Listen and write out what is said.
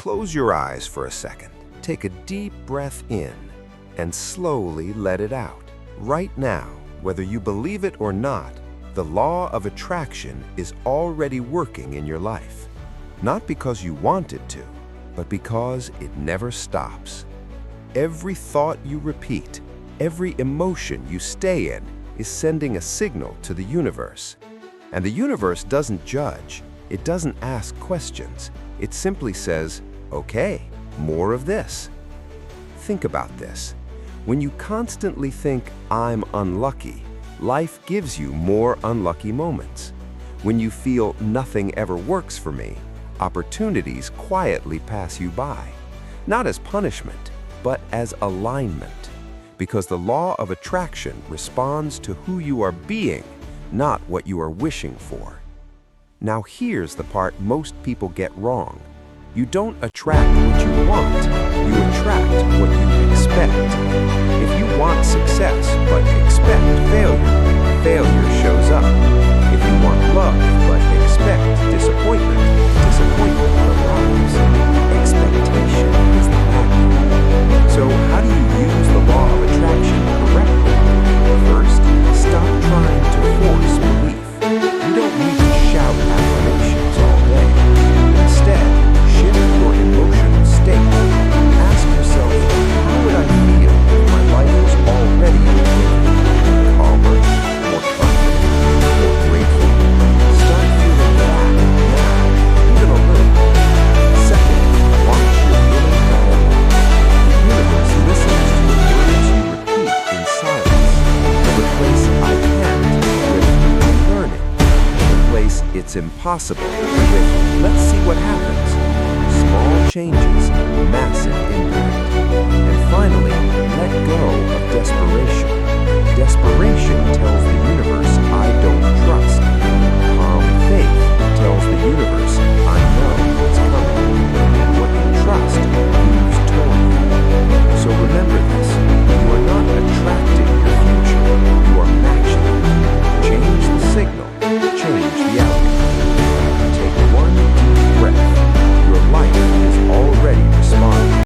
Close your eyes for a second. Take a deep breath in and slowly let it out. Right now, whether you believe it or not, the law of attraction is already working in your life. Not because you want it to, but because it never stops. Every thought you repeat, every emotion you stay in is sending a signal to the universe. And the universe doesn't judge. It doesn't ask questions. It simply says, okay, more of this. Think about this. When you constantly think, I'm unlucky, life gives you more unlucky moments. When you feel nothing ever works for me, opportunities quietly pass you by. Not as punishment, but as alignment. Because the law of attraction responds to who you are being, not what you are wishing for. Now here's the part most people get wrong. You don't attract what you want, you attract what you expect. If you want success but expect failure, failure shows up. If you want love but expect disappointment, disappointment arrives. Expectation is the magnet. So how do you use the law of attraction correctly? First, stop trying to force belief. You don't need to shout affirmations all day. Instead, shift your emotional state. Ask yourself, how would I feel if my life was already improving? Calmer, more confident, more grateful. Start feeling that now, even a little. Second, watch your inner dialogue. The universe listens to the words you repeat in silence. Replace I can't with learning. Replace it's impossible with let's see what happens. Small changes, massive impact. And finally, let go of desperation. Desperation tells the